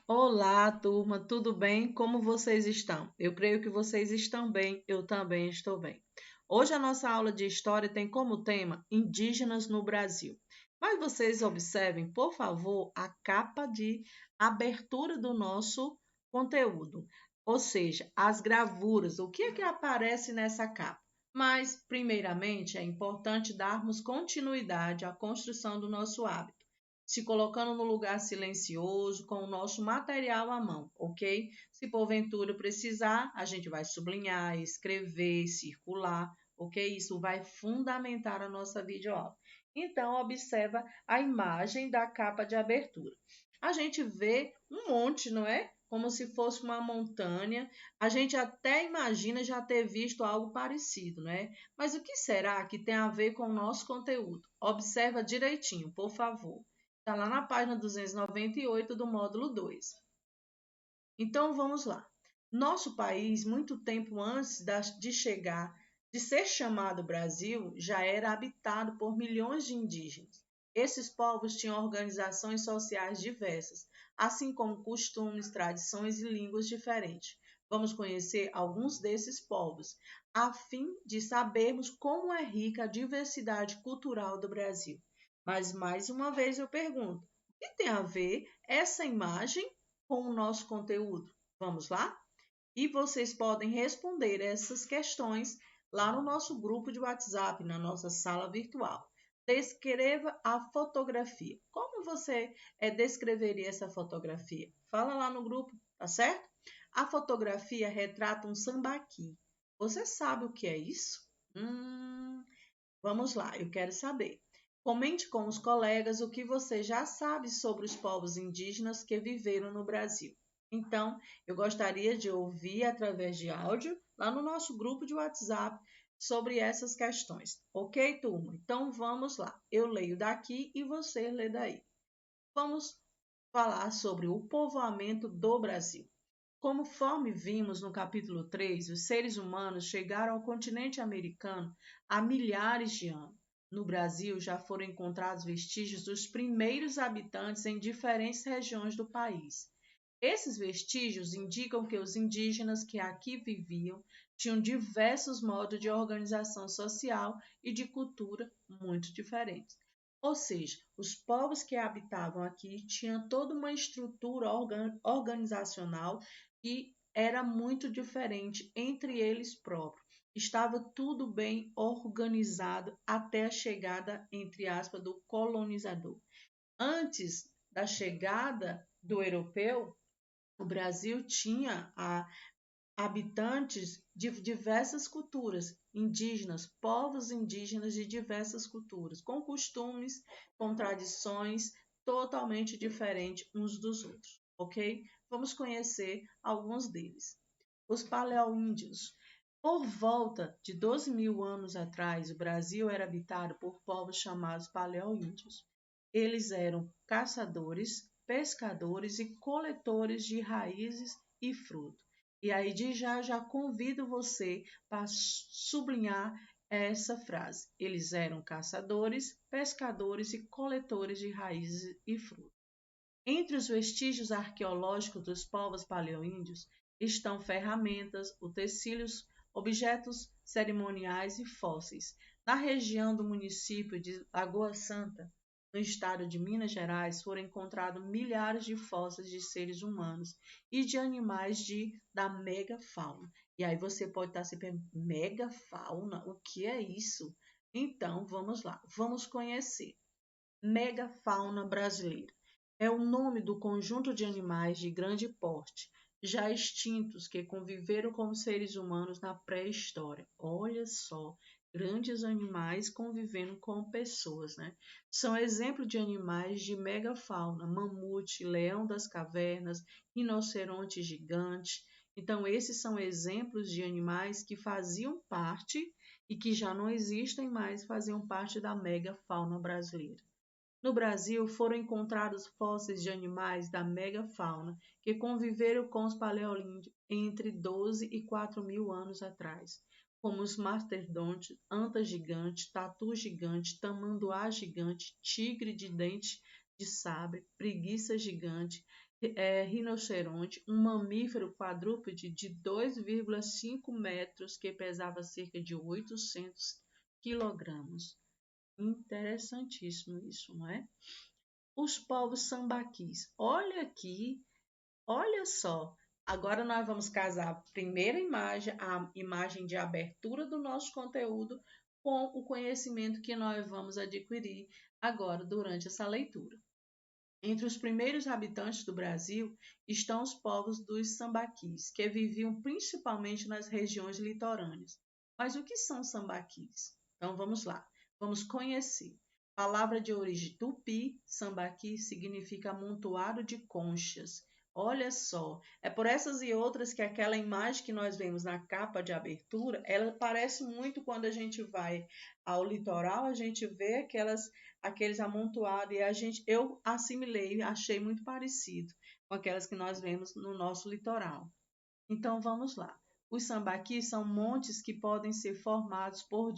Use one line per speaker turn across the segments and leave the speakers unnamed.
Olá, turma, tudo bem? Como vocês estão? Eu creio que vocês estão bem, eu também estou bem. Hoje a nossa aula de história tem como tema Indígenas no Brasil. Mas vocês observem, por favor, a capa de abertura do nosso conteúdo, ou seja, as gravuras, o que é que aparece nessa capa? Mas, primeiramente, é importante darmos continuidade à construção do nosso hábito se colocando no lugar silencioso, com o nosso material à mão, ok? Se porventura precisar, a gente vai sublinhar, escrever, circular, ok? Isso vai fundamentar a nossa videoaula. Então, observa a imagem da capa de abertura. A gente vê um monte, não é? Como se fosse uma montanha. A gente até imagina já ter visto algo parecido, né? Mas o que será que tem a ver com o nosso conteúdo? Observa direitinho, por favor. Está lá na página 298 do módulo 2. Então vamos lá. Nosso país, muito tempo antes de ser chamado Brasil, já era habitado por milhões de indígenas. Esses povos tinham organizações sociais diversas, assim como costumes, tradições e línguas diferentes. Vamos conhecer alguns desses povos, a fim de sabermos como é rica a diversidade cultural do Brasil. Mas mais uma vez eu pergunto: o que tem a ver essa imagem com o nosso conteúdo? Vamos lá? E vocês podem responder essas questões lá no nosso grupo de WhatsApp, na nossa sala virtual. Descreva a fotografia. Como você descreveria essa fotografia? Fala lá no grupo, tá certo? A fotografia retrata um sambaqui. Você sabe o que é isso? Vamos lá, eu quero saber. Comente com os colegas o que você já sabe sobre os povos indígenas que viveram no Brasil. Então, eu gostaria de ouvir através de áudio lá no nosso grupo de WhatsApp sobre essas questões. Ok, turma? Então vamos lá. Eu leio daqui e você lê daí. Vamos falar sobre o povoamento do Brasil. Conforme vimos no capítulo 3, os seres humanos chegaram ao continente americano há milhares de anos. No Brasil já foram encontrados vestígios dos primeiros habitantes em diferentes regiões do país. Esses vestígios indicam que os indígenas que aqui viviam tinham diversos modos de organização social e de cultura muito diferentes. Ou seja, os povos que habitavam aqui tinham toda uma estrutura organizacional que era muito diferente entre eles próprios. Estava tudo bem organizado até a chegada, entre aspas, do colonizador. Antes da chegada do europeu, o Brasil tinha habitantes de diversas culturas, indígenas, povos indígenas de diversas culturas, com costumes, com tradições totalmente diferentes uns dos outros, ok? Vamos conhecer alguns deles. Os paleoíndios. Por volta de 12 mil anos atrás, o Brasil era habitado por povos chamados paleoíndios. Eles eram caçadores, pescadores e coletores de raízes e frutos. E aí de já convido você para sublinhar essa frase. Eles eram caçadores, pescadores e coletores de raízes e frutos. Entre os vestígios arqueológicos dos povos paleoíndios estão ferramentas, utensílios, objetos cerimoniais e fósseis. Na região do município de Lagoa Santa, no estado de Minas Gerais, foram encontrados milhares de fósseis de seres humanos e de animais da megafauna. E aí você pode estar se perguntando, megafauna? O que é isso? Então, vamos lá, vamos conhecer. Megafauna brasileira é o nome do conjunto de animais de grande porte, já extintos, que conviveram com os seres humanos na pré-história. Olha só, grandes animais convivendo com pessoas, né? São exemplos de animais de megafauna, mamute, leão das cavernas, rinoceronte gigante. Então, esses são exemplos de animais que faziam parte e que já não existem mais, faziam parte da megafauna brasileira. No Brasil, foram encontrados fósseis de animais da megafauna que conviveram com os paleolíticos entre 12 e 4 mil anos atrás, como os mastodontes, anta gigante, tatu gigante, tamanduá gigante, tigre de dente de sabre, preguiça gigante, rinoceronte, um mamífero quadrúpede de 2,5 metros que pesava cerca de 800 quilogramas. Interessantíssimo isso, não é? Os povos sambaquis. Olha aqui, olha só. Agora nós vamos casar a primeira imagem, a imagem de abertura do nosso conteúdo, com o conhecimento que nós vamos adquirir agora durante essa leitura. Entre os primeiros habitantes do Brasil estão os povos dos sambaquis, que viviam principalmente nas regiões litorâneas. Mas o que são sambaquis? Então vamos lá, vamos conhecer. Palavra de origem tupi, sambaqui significa amontoado de conchas. Olha só, é por essas e outras que aquela imagem que nós vemos na capa de abertura, ela parece muito quando a gente vai ao litoral, a gente vê aqueles amontoados e eu assimilei, achei muito parecido com aquelas que nós vemos no nosso litoral. Então vamos lá. Os sambaquis são montes que podem ser formados por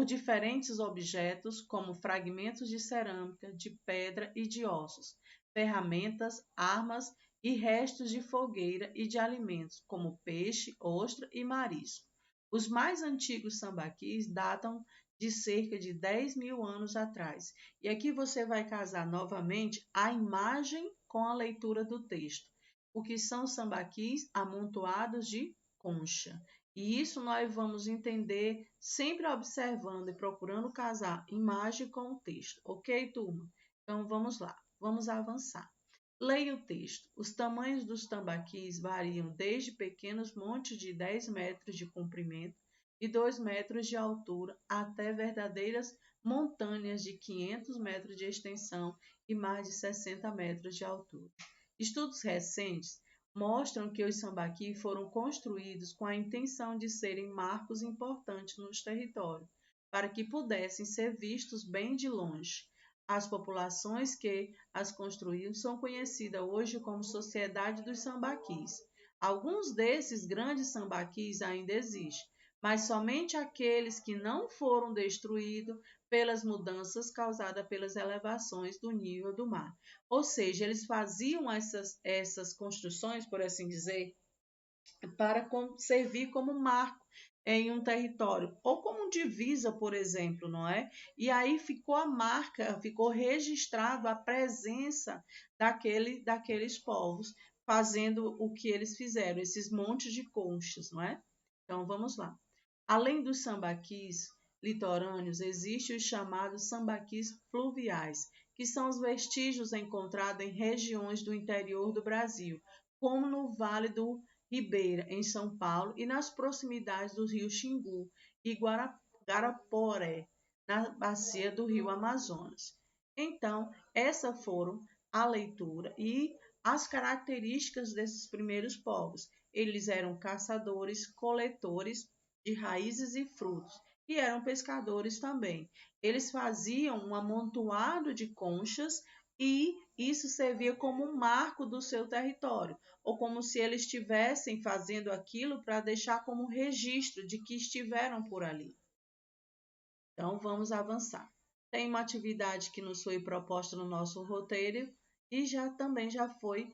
diferentes objetos, como fragmentos de cerâmica, de pedra e de ossos, ferramentas, armas e restos de fogueira e de alimentos, como peixe, ostra e marisco. Os mais antigos sambaquis datam de cerca de 10 mil anos atrás. E aqui você vai casar novamente a imagem com a leitura do texto. O que são sambaquis amontoados de concha. E isso nós vamos entender sempre observando e procurando casar imagem com o texto, ok, turma? Então vamos lá, vamos avançar. Leia o texto. Os tamanhos dos tambaquis variam desde pequenos montes de 10 metros de comprimento e 2 metros de altura até verdadeiras montanhas de 500 metros de extensão e mais de 60 metros de altura. Estudos recentes mostram que os sambaqui foram construídos com a intenção de serem marcos importantes nos territórios, para que pudessem ser vistos bem de longe. As populações que as construíram são conhecidas hoje como Sociedade dos Sambaquis. Alguns desses grandes sambaquis ainda existem, mas somente aqueles que não foram destruídos pelas mudanças causadas pelas elevações do nível do mar. Ou seja, eles faziam essas construções, por assim dizer, para servir como marco em um território, ou como divisa, por exemplo, não é? E aí ficou a marca, ficou registrado a presença daqueles povos fazendo o que eles fizeram, esses montes de conchas, não é? Então vamos lá. Além dos sambaquis litorâneos, existem os chamados sambaquis fluviais, que são os vestígios encontrados em regiões do interior do Brasil, como no Vale do Ribeira, em São Paulo, e nas proximidades dos rios Xingu e Guaraporé, na bacia do rio Amazonas. Então, essas foram a leitura e as características desses primeiros povos. Eles eram caçadores, coletores de raízes e frutos, e eram pescadores também. Eles faziam um amontoado de conchas e isso servia como um marco do seu território, ou como se eles estivessem fazendo aquilo para deixar como registro de que estiveram por ali. Então, vamos avançar. Tem uma atividade que nos foi proposta no nosso roteiro e também já foi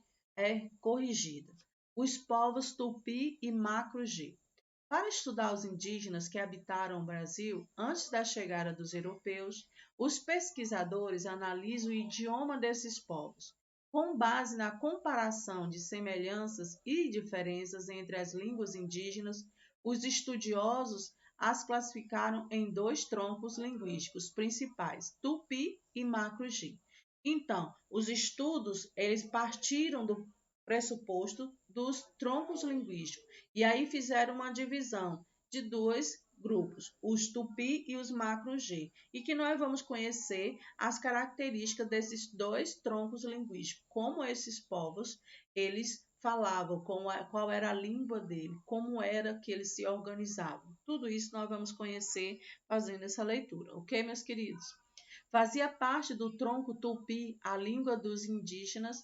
corrigida. Os povos Tupi e Macro-G. Para estudar os indígenas que habitaram o Brasil antes da chegada dos europeus, os pesquisadores analisam o idioma desses povos. Com base na comparação de semelhanças e diferenças entre as línguas indígenas, os estudiosos as classificaram em dois troncos linguísticos principais, Tupi e Macro-G. Então, os estudos eles partiram do pressuposto dos troncos linguísticos e aí fizeram uma divisão de dois grupos, os Tupi e os Macro-G, e que nós vamos conhecer as características desses dois troncos linguísticos, como esses povos eles falavam, qual era a língua dele, como era que eles se organizavam. Tudo isso nós vamos conhecer fazendo essa leitura, ok, meus queridos? Fazia parte do tronco Tupi a língua dos indígenas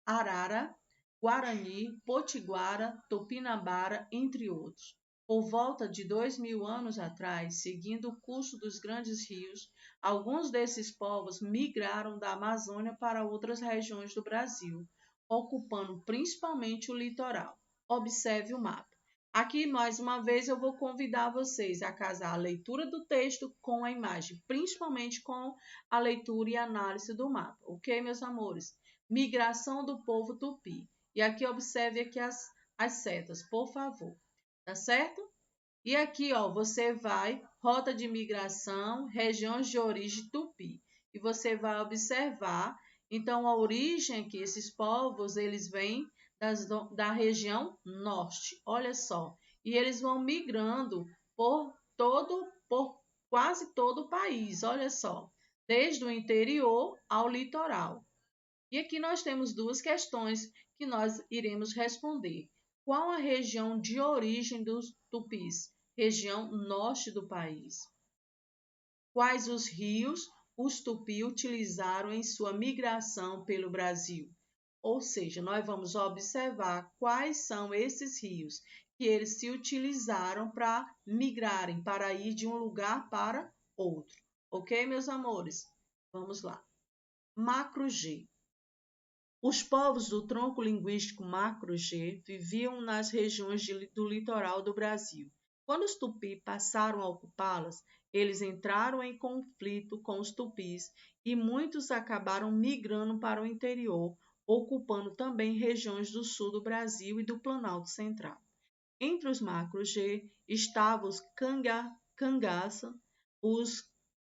Arara, Guarani, Potiguara, Tupinambara, entre outros. Por volta de 2.000 anos atrás, seguindo o curso dos grandes rios, Alguns desses povos migraram da Amazônia para outras regiões do Brasil, ocupando principalmente o litoral. Observe o mapa. Aqui, mais uma vez, eu vou convidar vocês a casar a leitura do texto com a imagem, principalmente com a leitura e análise do mapa. Ok, meus amores? Migração do povo tupi. E aqui, observe aqui as setas, por favor. Tá certo? E aqui, ó, você vai, rota de migração, regiões de origem tupi. E você vai observar, então, a origem que esses povos, eles vêm da região norte, olha só. E eles vão migrando por quase todo o país, olha só. Desde o interior ao litoral. E aqui nós temos duas questões que nós iremos responder. Qual a região de origem dos tupis? Região norte do país. Quais os rios os tupi utilizaram em sua migração pelo Brasil? Ou seja, nós vamos observar quais são esses rios que eles se utilizaram para migrarem, para ir de um lugar para outro. Ok, meus amores? Vamos lá. Macro G. Os povos do tronco linguístico Macro-G viviam nas regiões do litoral do Brasil. Quando os tupi passaram a ocupá-las, eles entraram em conflito com os tupis e muitos acabaram migrando para o interior, ocupando também regiões do sul do Brasil e do Planalto Central. Entre os Macro-G estavam os cangaça, os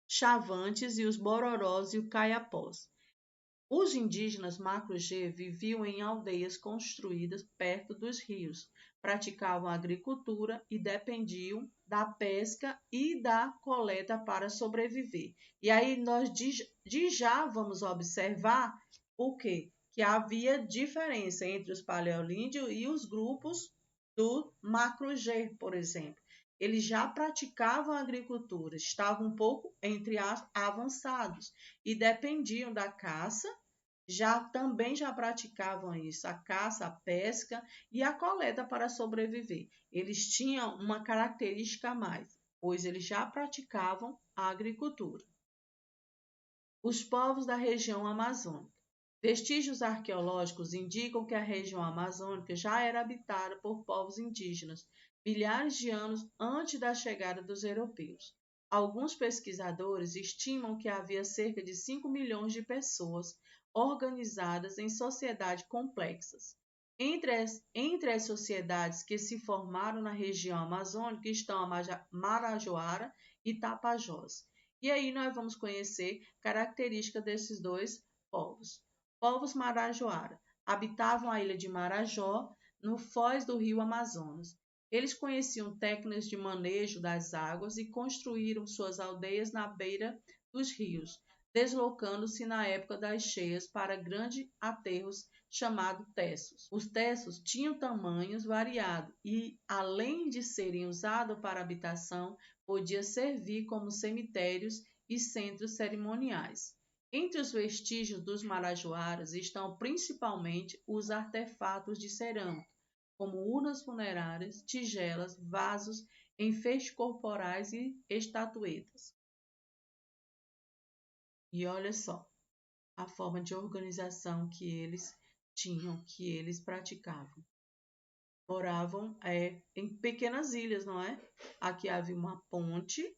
chavantes e os bororós e os caiapós. Os indígenas Macro-G viviam em aldeias construídas perto dos rios, praticavam agricultura e dependiam da pesca e da coleta para sobreviver. E aí nós já vamos observar o quê? Que havia diferença entre os paleolíndios e os grupos do Macro-G, por exemplo. Eles já praticavam agricultura, estavam um pouco entre avançados e dependiam da caça, também já praticavam isso, a caça, a pesca e a coleta para sobreviver. Eles tinham uma característica a mais, pois eles já praticavam a agricultura. Os povos da região amazônica. Vestígios arqueológicos indicam que a região amazônica já era habitada por povos indígenas milhares de anos antes da chegada dos europeus. Alguns pesquisadores estimam que havia cerca de 5 milhões de pessoas organizadas em sociedades complexas. Entre as sociedades que se formaram na região amazônica estão a Marajoara e Tapajós. E aí nós vamos conhecer características desses dois povos. Povos Marajoara habitavam a ilha de Marajó, no foz do rio Amazonas. Eles conheciam técnicas de manejo das águas e construíram suas aldeias na beira dos rios, deslocando-se na época das cheias para grandes aterros chamados tessos. Os tessos tinham tamanhos variados e, além de serem usados para habitação, podia servir como cemitérios e centros cerimoniais. Entre os vestígios dos marajoaras estão principalmente os artefatos de cerâmica, como urnas funerárias, tigelas, vasos, enfeites corporais e estatuetas. E olha só a forma de organização que eles tinham, que eles praticavam. Moravam em pequenas ilhas, não é? Aqui havia uma ponte.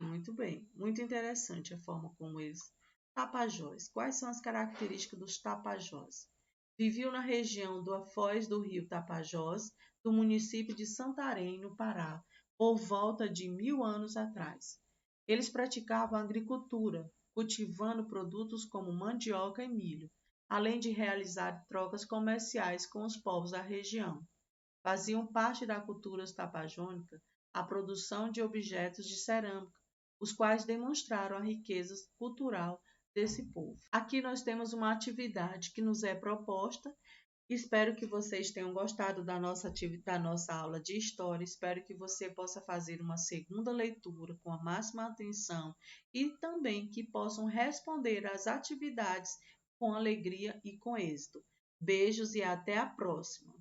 Muito bem, muito interessante a forma como eles. Tapajós. Quais são as características dos tapajós? Viviam na região do Foz do rio Tapajós, do município de Santarém, no Pará, por volta de 1000 anos atrás. Eles praticavam agricultura, cultivando produtos como mandioca e milho, além de realizar trocas comerciais com os povos da região. Faziam parte da cultura tapajônica a produção de objetos de cerâmica, os quais demonstraram a riqueza cultural desse povo. Aqui nós temos uma atividade que nos é proposta. Espero que vocês tenham gostado da nossa aula de história. Espero que você possa fazer uma segunda leitura com a máxima atenção e também que possam responder às atividades com alegria e com êxito. Beijos e até a próxima!